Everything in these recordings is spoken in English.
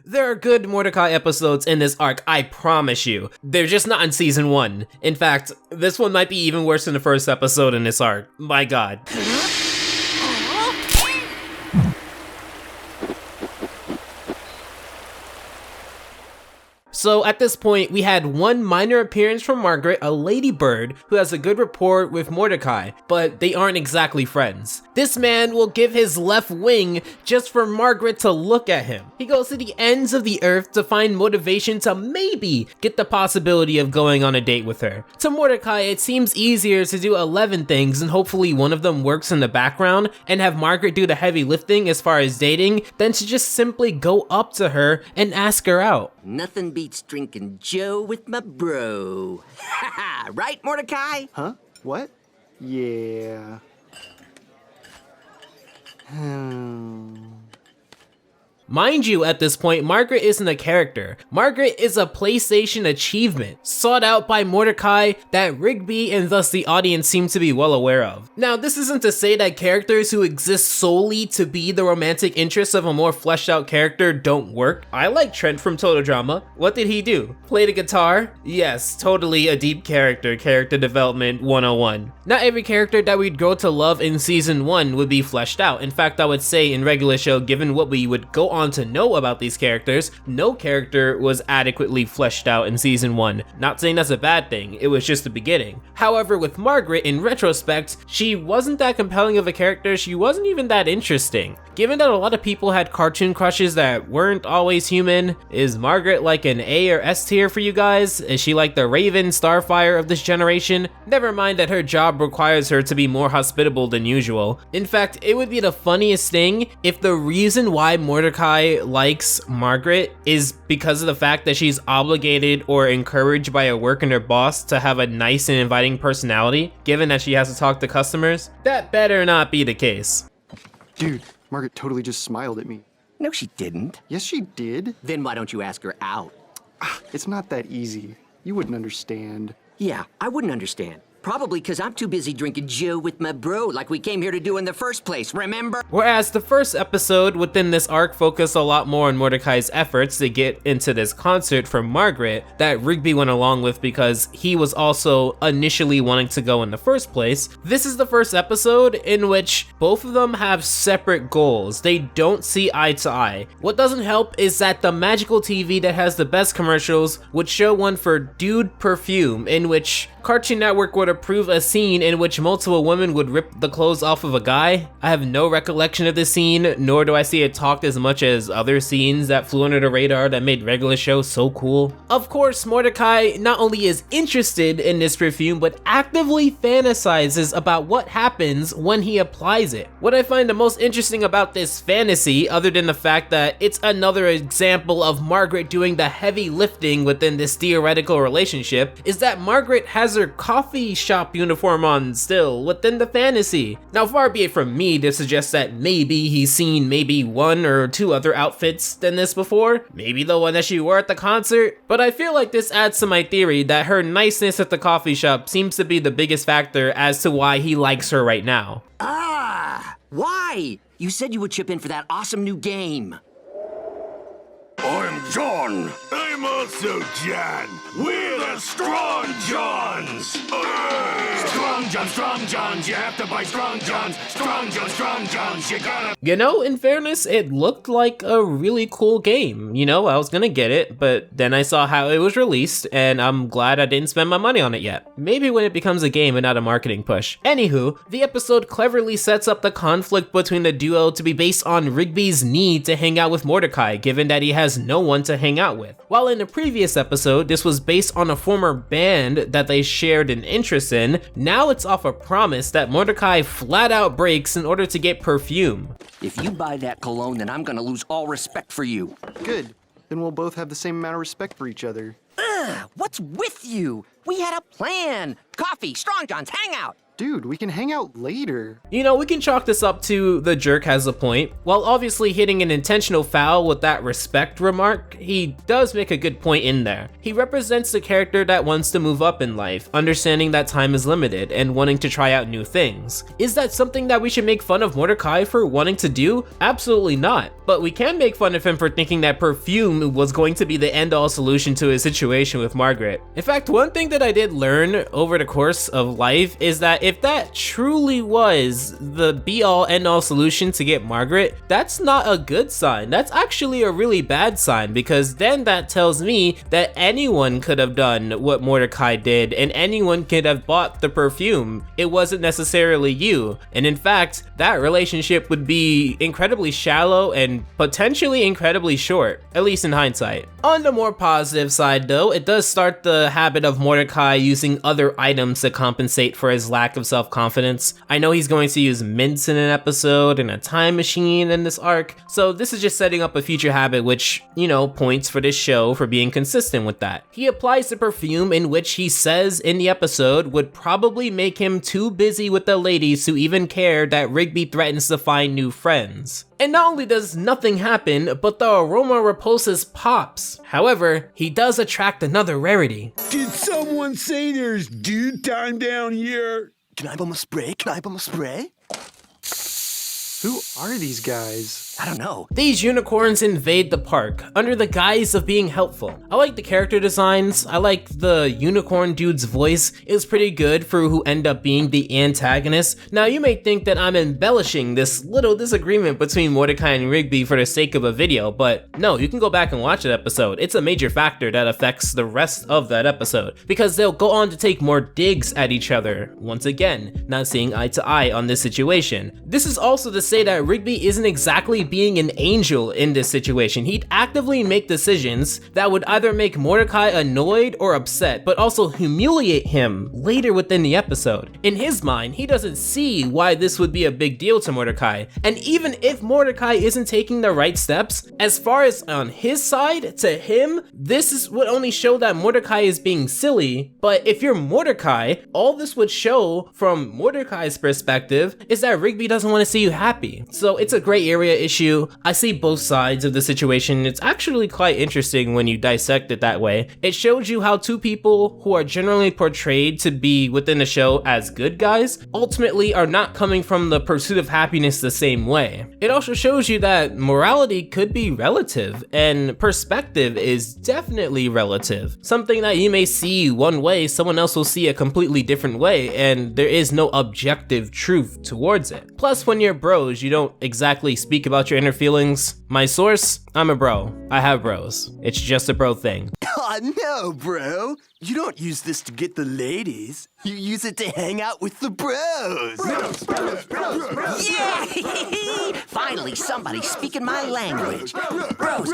There are good Mordecai episodes in this arc, I promise you. They're just not in season 1. In fact, this one might be even worse than the first episode in this arc. My god. So at this point, we had one minor appearance from Margaret, a ladybird, who has a good rapport with Mordecai, but they aren't exactly friends. This man will give his left wing just for Margaret to look at him. He goes to the ends of the earth to find motivation to maybe get the possibility of going on a date with her. To Mordecai, it seems easier to do 11 things and hopefully one of them works in the background and have Margaret do the heavy lifting as far as dating than to just simply go up to her and ask her out. Nothing beats drinking Joe with my bro. Ha right, Mordecai? Huh? What? Yeah. Mind you, at this point, Margaret isn't a character. Margaret is a PlayStation achievement, sought out by Mordecai that Rigby and thus the audience seem to be well aware of. Now, this isn't to say that characters who exist solely to be the romantic interest of a more fleshed out character don't work. I like Trent from Total Drama. What did he do? Play the guitar? Yes, totally a deep character development 101. Not every character that we'd grow to love in season 1 would be fleshed out. In fact, I would say in regular show, given what we would go on to know about these characters, no character was adequately fleshed out in season 1. Not saying that's a bad thing, it was just the beginning. However, with Margaret, in retrospect, she wasn't that compelling of a character, she wasn't even that interesting. Given that a lot of people had cartoon crushes that weren't always human, is Margaret like an A or S tier for you guys? Is she like the Raven Starfire of this generation? Never mind that her job requires her to be more hospitable than usual. In fact, it would be the funniest thing if the reason why Mordecai likes Margaret is because of the fact that she's obligated or encouraged by a work and her boss to have a nice and inviting personality, given that she has to talk to customers. That better not be the case. Dude, Margaret totally just smiled at me. No, she didn't. Yes, she did. Then why don't you ask her out? It's not that easy. You wouldn't understand. Yeah, I wouldn't understand. Probably because I'm too busy drinking Joe with my bro like we came here to do in the first place, remember? Whereas the first episode within this arc focused a lot more on Mordecai's efforts to get into this concert from Margaret that Rigby went along with because he was also initially wanting to go in the first place. This is the first episode in which both of them have separate goals. They don't see eye to eye. What doesn't help is that the magical TV that has the best commercials would show one for Dude Perfume, in which Cartoon Network would approve a scene in which multiple women would rip the clothes off of a guy. I have no recollection of this scene, nor do I see it talked as much as other scenes that flew under the radar that made regular shows so cool. Of course, Mordecai not only is interested in this perfume, but actively fantasizes about what happens when he applies it. What I find the most interesting about this fantasy, other than the fact that it's another example of Margaret doing the heavy lifting within this theoretical relationship, is that Margaret has her coffee shop uniform on still within the fantasy. Now, far be it from me to suggest that maybe he's seen maybe one or two other outfits than this before, maybe the one that she wore at the concert, but I feel like this adds to my theory that her niceness at the coffee shop seems to be the biggest factor as to why he likes her right now. Why? You said you would chip in for that awesome new game. I'm John. I'm also John. We're the Strong Johns. Strong Johns. You have to buy Strong Johns. Strong Johns. You gotta. You know, in fairness, it looked like a really cool game. You know, I was gonna get it, but then I saw how it was released, and I'm glad I didn't spend my money on it yet. Maybe when it becomes a game and not a marketing push. Anywho, the episode cleverly sets up the conflict between the duo to be based on Rigby's need to hang out with Mordecai, given that he has no one to hang out with. While in the previous episode, this was based on a former band that they shared an interest in, now it's off a promise that Mordecai flat out breaks in order to get perfume. If you buy that cologne, then I'm gonna lose all respect for you. Good. Then we'll both have the same amount of respect for each other. What's with you? We had a plan. Coffee, Strong Johns, hang out. Dude, we can hang out later. You know, we can chalk this up to the jerk has a point. While obviously hitting an intentional foul with that respect remark, he does make a good point in there. He represents the character that wants to move up in life, understanding that time is limited and wanting to try out new things. Is that something that we should make fun of Mordecai for wanting to do? Absolutely not. But we can make fun of him for thinking that perfume was going to be the end-all solution to his situation with Margaret. In fact, one thing that I did learn over the course of life is that if that truly was the be-all end-all solution to get Margaret, that's not a good sign. That's actually a really bad sign, because then that tells me that anyone could have done what Mordecai did and anyone could have bought the perfume. It wasn't necessarily you. And in fact, that relationship would be incredibly shallow and potentially incredibly short, at least in hindsight. On the more positive side though, it does start the habit of Mordecai using other items to compensate for his lack of self-confidence. I know he's going to use mints in an episode and a time machine in this arc, so this is just setting up a future habit which, you know, points for this show for being consistent with that. He applies the perfume in which he says in the episode would probably make him too busy with the ladies to even care that Rigby threatens to find new friends. And not only does nothing happen, but the aroma repulses pops. However, he does attract another rarity. Did someone say there's dude time down here? Can I bum a spray? Can I bum a spray? Who are these guys? I don't know. These unicorns invade the park under the guise of being helpful. I like the character designs. I like the unicorn dude's voice is pretty good for who end up being the antagonist. Now you may think that I'm embellishing this little disagreement between Mordecai and Rigby for the sake of a video, but no, you can go back and watch that episode. It's a major factor that affects the rest of that episode, because they'll go on to take more digs at each other. Once again, not seeing eye to eye on this situation. This is also to say that Rigby isn't exactly being an angel in this situation. He'd actively make decisions that would either make Mordecai annoyed or upset, but also humiliate him later within the episode. In his mind, he doesn't see why this would be a big deal to Mordecai. And even if Mordecai isn't taking the right steps, as far as on his side, to him, this would only show that Mordecai is being silly. But if you're Mordecai, all this would show from Mordecai's perspective is that Rigby doesn't want to see you happy. So it's a gray area issue. I see both sides of the situation. It's actually quite interesting when you dissect it that way. It shows you how two people who are generally portrayed to be within the show as good guys ultimately are not coming from the pursuit of happiness the same way. It also shows you that morality could be relative and perspective is definitely relative. Something that you may see one way, someone else will see a completely different way, and there is no objective truth towards it. Plus, when you're bros, you don't exactly speak about your inner feelings. My source? I'm a bro. I have bros. It's just a bro thing. Aw, no, bro. You don't use this to get the ladies. You use it to hang out with the bros. Yay! Finally, somebody's speaking my language. Bros.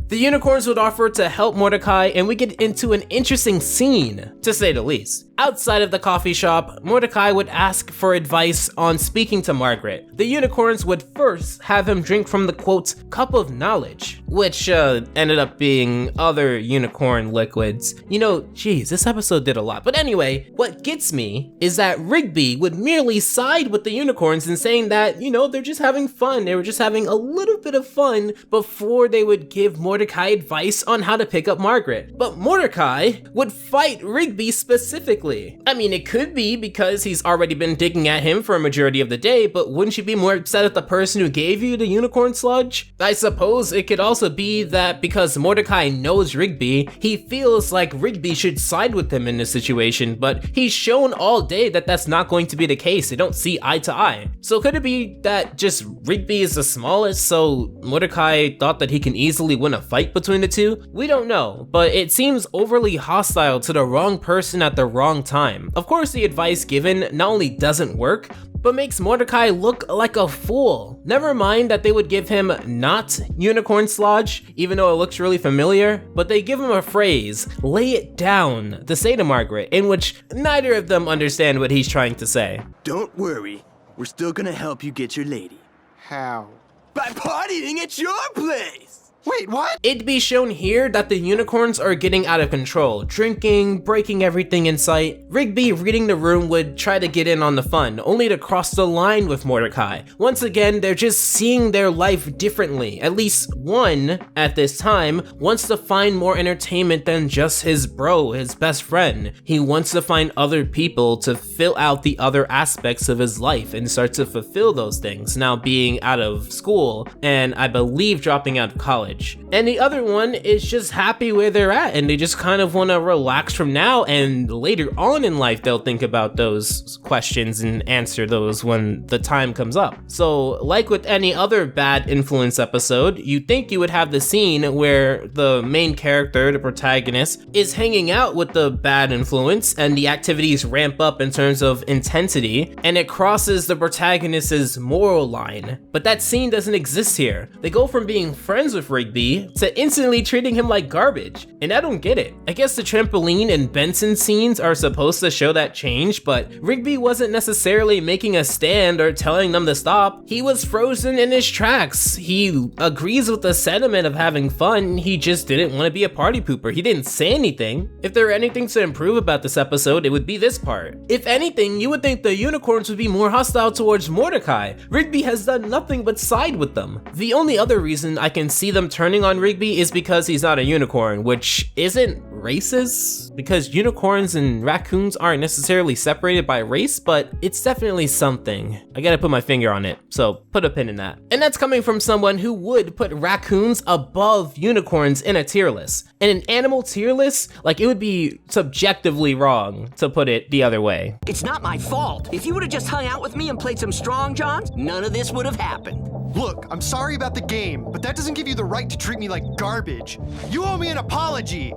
The unicorns would offer to help Mordecai, and we get into an interesting scene, to say the least. Outside of the coffee shop, Mordecai would ask for advice on speaking to Margaret. The unicorns would first have him drink from the quote, cup of knowledge, which ended up being other unicorn liquids. You know, geez, this episode did a lot. But anyway, what gets me is that Rigby would merely side with the unicorns in saying that, you know, they're just having fun. They were just having a little bit of fun before they would give Mordecai advice on how to pick up Margaret. But Mordecai would fight Rigby specifically. I mean, it could be because he's already been digging at him for a majority of the day, but wouldn't you be more upset at the person who gave you the unicorn sludge? I suppose it could also be that because Mordecai knows Rigby, he feels like Rigby should side with him in this situation, but he's shown all day that that's not going to be the case. They don't see eye to eye. So could it be that just Rigby is the smallest, so Mordecai thought that he can easily win a fight between the two? We don't know, but it seems overly hostile to the wrong person at the wrong time. Of course, the advice given not only doesn't work, but makes Mordecai look like a fool. Never mind that they would give him not unicorn sludge, even though it looks really familiar, but they give him a phrase, lay it down, to say to Margaret, in which neither of them understand what he's trying to say. Don't worry. We're still gonna help you get your lady. How? By partying at your place! Wait, what? It'd be shown here that the unicorns are getting out of control, drinking, breaking everything in sight. Rigby reading the room would try to get in on the fun, only to cross the line with Mordecai. Once again, they're just seeing their life differently. At least one, at this time, wants to find more entertainment than just his bro, his best friend. He wants to find other people to fill out the other aspects of his life and start to fulfill those things, now being out of school and I believe dropping out of college. And the other one is just happy where they're at and they just kind of want to relax from now, and later on in life they'll think about those questions and answer those when the time comes up. So like with any other bad influence episode, you'd think you would have the scene where the main character, the protagonist, is hanging out with the bad influence and the activities ramp up in terms of intensity and it crosses the protagonist's moral line. But that scene doesn't exist here. They go from being friends with Rigby to instantly treating him like garbage, and I don't get it. I guess the trampoline and Benson scenes are supposed to show that change, but Rigby wasn't necessarily making a stand or telling them to stop. He was frozen in his tracks. He agrees with the sentiment of having fun, he just didn't want to be a party pooper. He didn't say anything. If there were anything to improve about this episode, it would be this part. If anything, you would think the unicorns would be more hostile towards Mordecai. Rigby has done nothing but side with them. The only other reason I can see them turning on Rigby is because he's not a unicorn, which isn't racist, because unicorns and raccoons aren't necessarily separated by race, but it's definitely something. I gotta put my finger on it, so put a pin in that. And that's coming from someone who would put raccoons above unicorns in a tier list. And an animal tier list, like, it would be subjectively wrong to put it the other way. It's not my fault. If you would have just hung out with me and played some Strong Johns, none of this would have happened. Look, I'm sorry about the game, but that doesn't give you the right to treat me like garbage. You owe me an apology.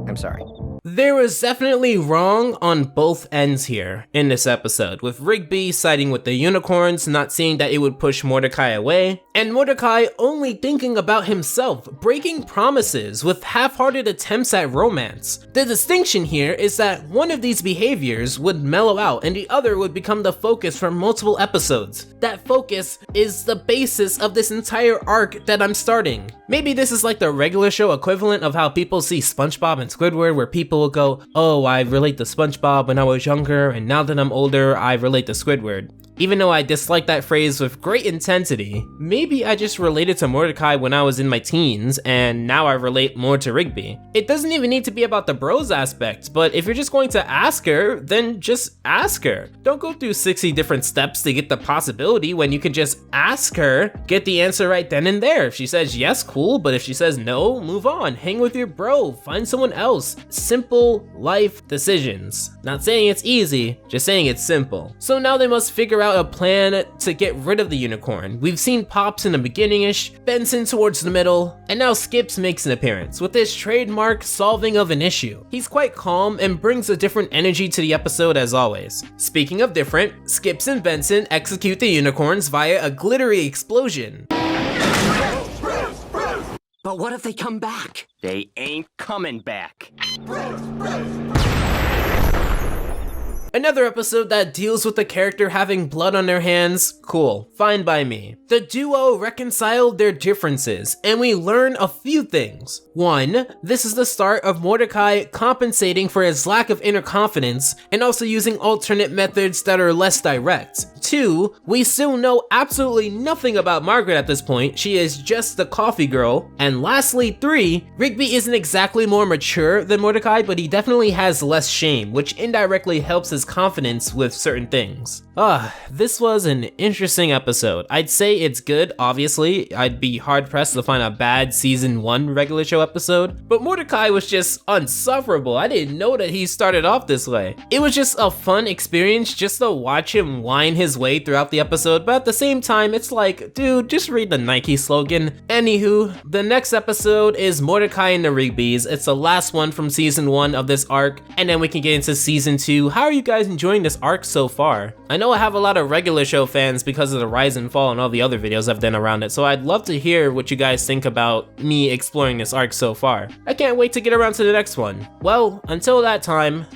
I'm sorry. There was definitely wrong on both ends here in this episode, with Rigby siding with the unicorns, not seeing that it would push Mordecai away, and Mordecai only thinking about himself, breaking promises with half-hearted attempts at romance. The distinction here is that one of these behaviors would mellow out and the other would become the focus for multiple episodes. That focus is the basis of this entire arc that I'm starting. Maybe this is like the regular show equivalent of how people see SpongeBob and Squidward, where people will go, oh, I relate to SpongeBob when I was younger, and now that I'm older, I relate to Squidward. Even though I dislike that phrase with great intensity, maybe I just related to Mordecai when I was in my teens, and now I relate more to Rigby. It doesn't even need to be about the bros aspect, but if you're just going to ask her, then just ask her. Don't go through 60 different steps to get the possibility when you can just ask her, get the answer right then and there. If she says yes, cool, but if she says no, move on. Hang with your bro, find someone else. Simple life decisions. Not saying it's easy, just saying it's simple. So now they must figure out a plan to get rid of the unicorn. We've seen Pops in the beginning-ish, Benson towards the middle, and now Skips makes an appearance with his trademark solving of an issue. He's quite calm and brings a different energy to the episode as always. Speaking of different, Skips and Benson execute the unicorns via a glittery explosion. But what if they come back? They ain't coming back. Another episode that deals with the character having blood on their hands, cool, fine by me. The duo reconciled their differences, and we learn a few things. One, this is the start of Mordecai compensating for his lack of inner confidence and also using alternate methods that are less direct. Two, we still know absolutely nothing about Margaret at this point, she is just the coffee girl. And lastly, three, Rigby isn't exactly more mature than Mordecai, but he definitely has less shame, which indirectly helps his confidence with certain things. This was an interesting episode. I'd say it's good, obviously. I'd be hard pressed to find a bad season 1 regular show episode, but Mordecai was just unsufferable. I didn't know that he started off this way. It was just a fun experience just to watch him whine his way throughout the episode, but at the same time, it's like, dude, just read the Nike slogan. Anywho, the next episode is Mordecai and the Rigbys. It's the last one from season 1 of this arc, and then we can get into season 2. How are you guys enjoying this arc so far? I know I have a lot of regular show fans because of the rise and fall and all the other videos I've done around it, so I'd love to hear what you guys think about me exploring this arc so far. I can't wait to get around to the next one. Well, until that time,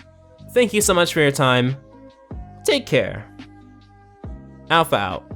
thank you so much for your time. Take care. Alpha out.